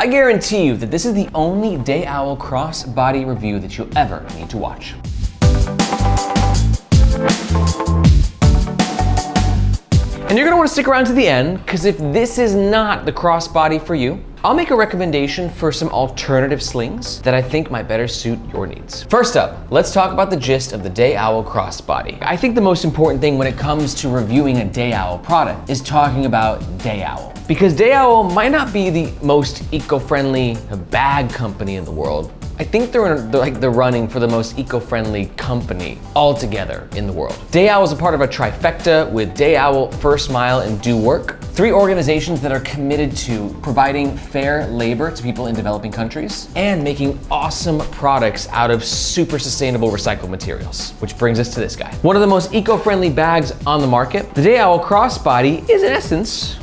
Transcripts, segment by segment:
I guarantee you that this is the only Day Owl Crossbody review that you'll ever need to watch. And you're gonna wanna stick around to the end, because if this is not the crossbody for you, I'll make a recommendation for some alternative slings that I think might better suit your needs. First up, let's talk about the gist of the Day Owl Crossbody. I think the most important thing when it comes to reviewing a Day Owl product is talking about Day Owl. Because Day Owl might not be the most eco-friendly bag company in the world. I think they're like the running for the most eco-friendly company altogether in the world. Day Owl is a part of a trifecta with Day Owl, First Mile, and Do Work. 3 organizations that are committed to providing fair labor to people in developing countries and making awesome products out of super sustainable recycled materials. Which brings us to this guy. One of the most eco-friendly bags on the market, the Day Owl Crossbody is in essence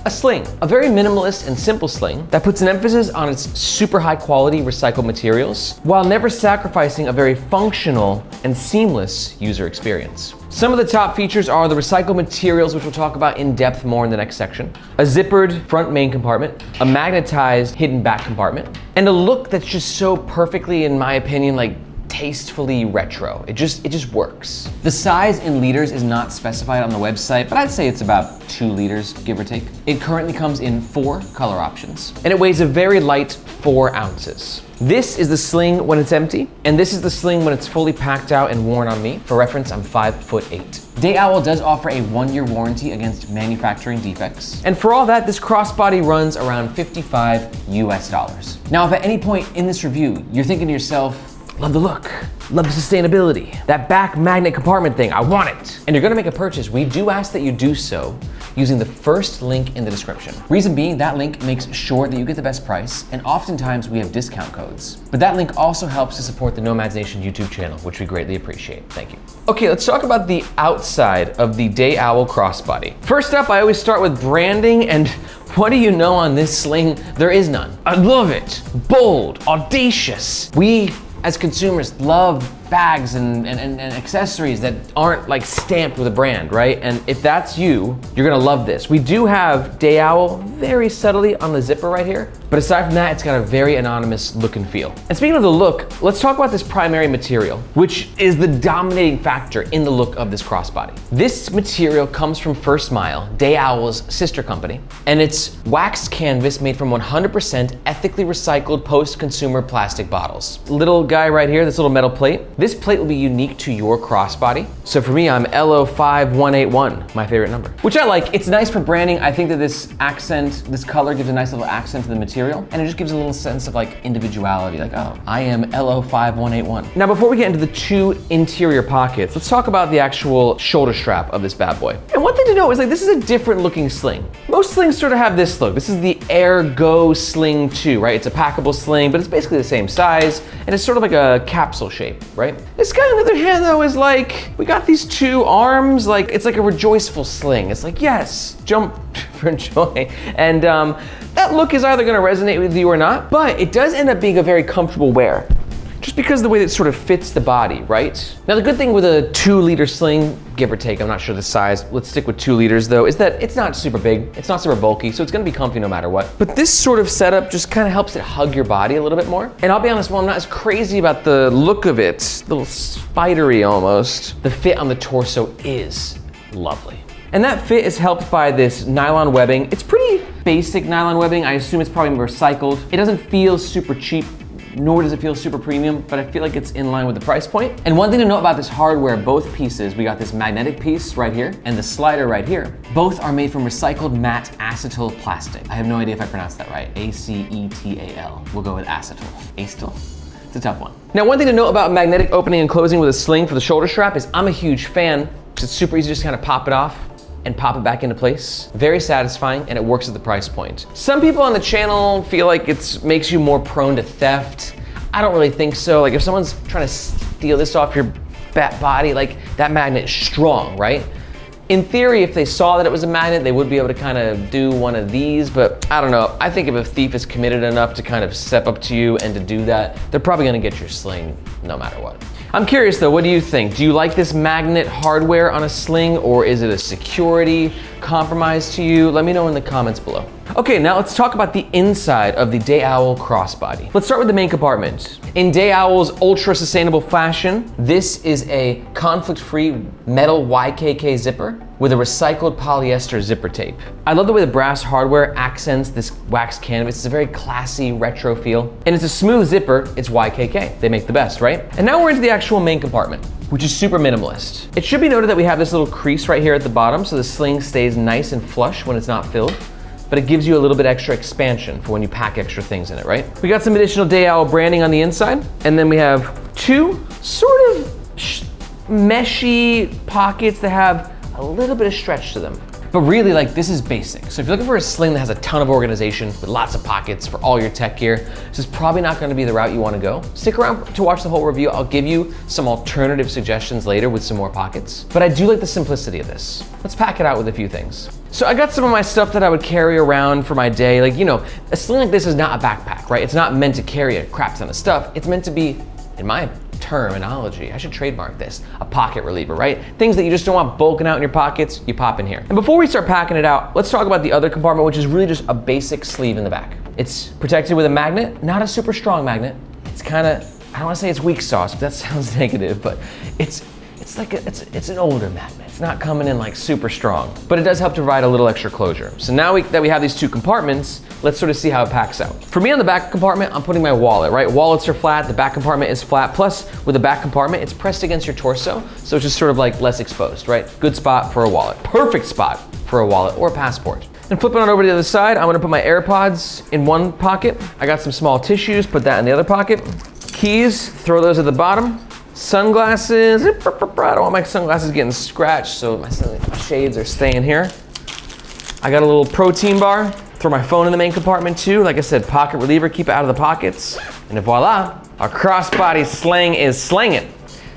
a sling, a very minimalist and simple sling that puts an emphasis on its super high quality recycled materials while never sacrificing a very functional and seamless user experience. Some of the top features are the recycled materials, which we'll talk about in depth more in the next section, a zippered front main compartment, a magnetized hidden back compartment, and a look that's just so perfectly, in my opinion, like tastefully retro. It just works. The size in liters is not specified on the website, but I'd say it's about 2 liters, give or take. It currently comes in 4 color options, and it weighs a very light 4 ounces. This is the sling when it's empty, and this is the sling when it's fully packed out and worn on me. For reference, I'm 5'8". Day Owl does offer a 1-year warranty against manufacturing defects. And for all that, this crossbody runs around $55 US. Now, if at any point in this review, you're thinking to yourself, love the look, love the sustainability, that back magnet compartment thing, I want it, and you're gonna make a purchase, we do ask that you do so using the first link in the description. Reason being, that link makes sure that you get the best price, and oftentimes we have discount codes. But that link also helps to support the Nomads Nation YouTube channel, which we greatly appreciate. Thank you. Okay, let's talk about the outside of the Day Owl Crossbody. First up, I always start with branding, and what do you know on this sling? There is none. I love it. Bold, audacious. We, as consumers, love bags and accessories that aren't like stamped with a brand, right? And if that's you, you're gonna love this. We do have Day Owl very subtly on the zipper right here, but aside from that, it's got a very anonymous look and feel. And speaking of the look, let's talk about this primary material, which is the dominating factor in the look of this crossbody. This material comes from First Mile, Day Owl's sister company, and it's waxed canvas made from 100% ethically recycled post-consumer plastic bottles. Little guy right here, this little metal plate, this plate will be unique to your crossbody. So for me, I'm LO5181, my favorite number, which I like. It's nice for branding. I think that this accent, this color gives a nice little accent to the material, and it just gives a little sense of like individuality, like, oh, I am LO5181. Now, before we get into the 2 interior pockets, let's talk about the actual shoulder strap of this bad boy. And one thing to note is like, this is a different looking sling. Most slings sort of have this look. This is the Air Go Sling 2, right? It's a packable sling, but it's basically the same size, and it's sort of like a capsule shape, right? This guy on the other hand though is like, we got these 2 arms, like it's like a rejoiceful sling. It's like, yes, jump for joy. And that look is either gonna resonate with you or not, but it does end up being a very comfortable wear, just because of the way that it sort of fits the body, right? Now the good thing with a 2-liter sling, give or take, I'm not sure the size, let's stick with 2 liters though, is that it's not super big, it's not super bulky, so it's gonna be comfy no matter what. But this sort of setup just kind of helps it hug your body a little bit more. And I'll be honest, while I'm not as crazy about the look of it, a little spidery almost, the fit on the torso is lovely. And that fit is helped by this nylon webbing. It's pretty basic nylon webbing. I assume it's probably recycled. It doesn't feel super cheap, nor does it feel super premium, but I feel like it's in line with the price point. And one thing to note about this hardware, both pieces, we got this magnetic piece right here and the slider right here. Both are made from recycled matte acetal plastic. I have no idea if I pronounced that right. ACETAL. We'll go with acetal. Acetal? It's a tough one. Now, one thing to note about magnetic opening and closing with a sling for the shoulder strap is I'm a huge fan. It's super easy to just kind of pop it off and pop it back into place. Very satisfying, and it works at the price point. Some people on the channel feel like it makes you more prone to theft. I don't really think so. Like if someone's trying to steal this off your body, like that magnet is strong, right? In theory, if they saw that it was a magnet, they would be able to kind of do one of these, but I don't know. I think if a thief is committed enough to kind of step up to you and to do that, they're probably gonna get your sling no matter what. I'm curious though, what do you think? Do you like this magnet hardware on a sling, or is it a security compromise to you? Let me know in the comments below. Okay, now let's talk about the inside of the Day Owl Crossbody. Let's start with the main compartment. In Day Owl's ultra sustainable fashion, this is a conflict-free metal YKK zipper with a recycled polyester zipper tape. I love the way the brass hardware accents this waxed canvas. It's a very classy retro feel. And it's a smooth zipper, it's YKK. They make the best, right? And now we're into the actual main compartment, which is super minimalist. It should be noted that we have this little crease right here at the bottom, so the sling stays nice and flush when it's not filled, but it gives you a little bit extra expansion for when you pack extra things in it, right? We got some additional Day Owl branding on the inside, and then we have two sort of meshy pockets that have a little bit of stretch to them. But really, like, this is basic. So if you're looking for a sling that has a ton of organization with lots of pockets for all your tech gear, this is probably not gonna be the route you wanna go. Stick around to watch the whole review. I'll give you some alternative suggestions later with some more pockets. But I do like the simplicity of this. Let's pack it out with a few things. So I got some of my stuff that I would carry around for my day. Like, you know, a sling like this is not a backpack, right? It's not meant to carry a crap ton of stuff. It's meant to be, in my terminology, I should trademark this, a pocket reliever, right? Things that you just don't want bulking out in your pockets, you pop in here. And before we start packing it out, let's talk about the other compartment, which is really just a basic sleeve in the back. It's protected with a magnet, not a super strong magnet. It's kind of, I don't want to say it's weak sauce, but that sounds negative, but it's an older magnet. It's not coming in like super strong, but it does help to provide a little extra closure. So now that we have these two compartments, let's sort of see how it packs out. For me on the back compartment, I'm putting my wallet, right? Wallets are flat, the back compartment is flat. Plus with the back compartment, it's pressed against your torso. So it's just sort of like less exposed, right? Good spot for a wallet. Perfect spot for a wallet or a passport. And flipping on over to the other side, I'm gonna put my AirPods in one pocket. I got some small tissues, put that in the other pocket. Keys, throw those at the bottom. Sunglasses, I don't want my sunglasses getting scratched, so my shades are staying here. I got a little protein bar, throw my phone in the main compartment too. Like I said, pocket reliever, keep it out of the pockets. And voila, our crossbody sling is slinging.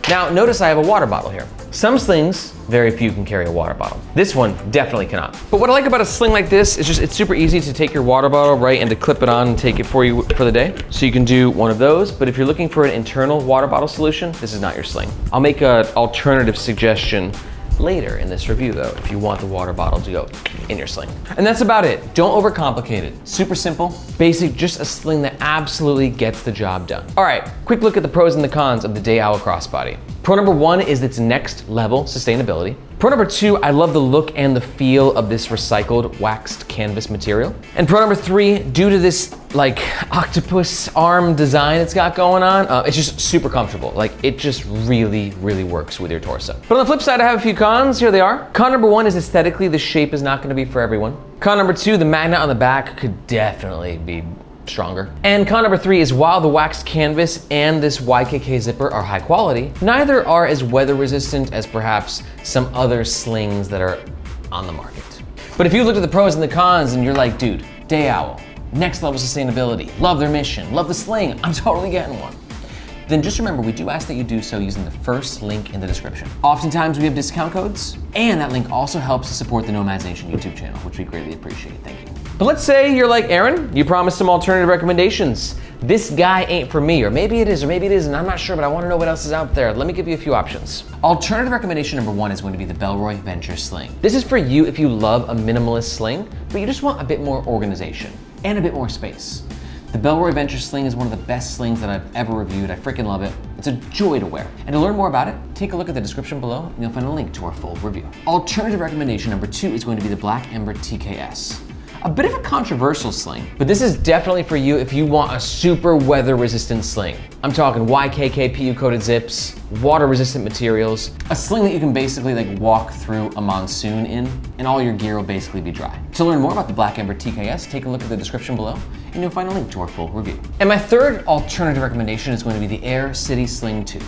Now, notice I have a water bottle here. Some slings, very few can carry a water bottle. This one definitely cannot. But what I like about a sling like this is just it's super easy to take your water bottle, right, and to clip it on and take it for you for the day. So you can do one of those, but if you're looking for an internal water bottle solution, this is not your sling. I'll make an alternative suggestion later in this review though, if you want the water bottle to go in your sling. And that's about it. Don't overcomplicate it. Super simple, basic, just a sling that absolutely gets the job done. All right, quick look at the pros and the cons of the Day Owl Crossbody. Pro number one is its next level sustainability. Pro number two, I love the look and the feel of this recycled waxed canvas material. And pro number three, due to this like octopus arm design it's got going on, it's just super comfortable. Like it just really, really works with your torso. But on the flip side, I have a few cons. Here they are. Con number one is aesthetically, the shape is not gonna be for everyone. Con number two, the magnet on the back could definitely be stronger. And con number three is while the waxed canvas and this YKK zipper are high quality, neither are as weather resistant as perhaps some other slings that are on the market. But if you looked at the pros and the cons and you're like, dude, Day Owl, next level sustainability, love their mission, love the sling, I'm totally getting one. Then just remember, we do ask that you do so using the first link in the description. Oftentimes we have discount codes, and that link also helps to support the Nomads Nation YouTube channel, which we greatly appreciate. Thank you. But let's say you're like, Aaron, you promised some alternative recommendations. This guy ain't for me, or maybe it is, or maybe it isn't. I'm not sure, but I want to know what else is out there. Let me give you a few options. Alternative recommendation number one is going to be the Bellroy Venture Sling. This is for you if you love a minimalist sling, but you just want a bit more organization and a bit more space. The Bellroy Venture Sling is one of the best slings that I've ever reviewed. I freaking love it. It's a joy to wear. And to learn more about it, take a look at the description below and you'll find a link to our full review. Alternative recommendation number two is going to be the Black Ember TKS. A bit of a controversial sling, but this is definitely for you if you want a super weather resistant sling. I'm talking YKK PU coated zips, water resistant materials, a sling that you can basically like walk through a monsoon in, and all your gear will basically be dry. To learn more about the Black Ember TKS, take a look at the description below and you'll find a link to our full review. And my third alternative recommendation is going to be the Air City Sling 2.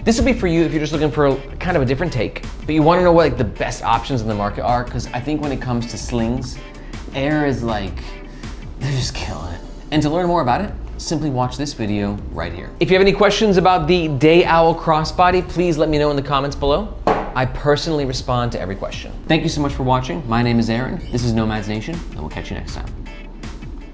This will be for you if you're just looking for kind of a different take, but you want to know what like the best options in the market are, because I think when it comes to slings, Air is like, they're just killing it. And to learn more about it, simply watch this video right here. If you have any questions about the Day Owl Crossbody, please let me know in the comments below. I personally respond to every question. Thank you so much for watching. My name is Aaron. This is Nomads Nation, and we'll catch you next time.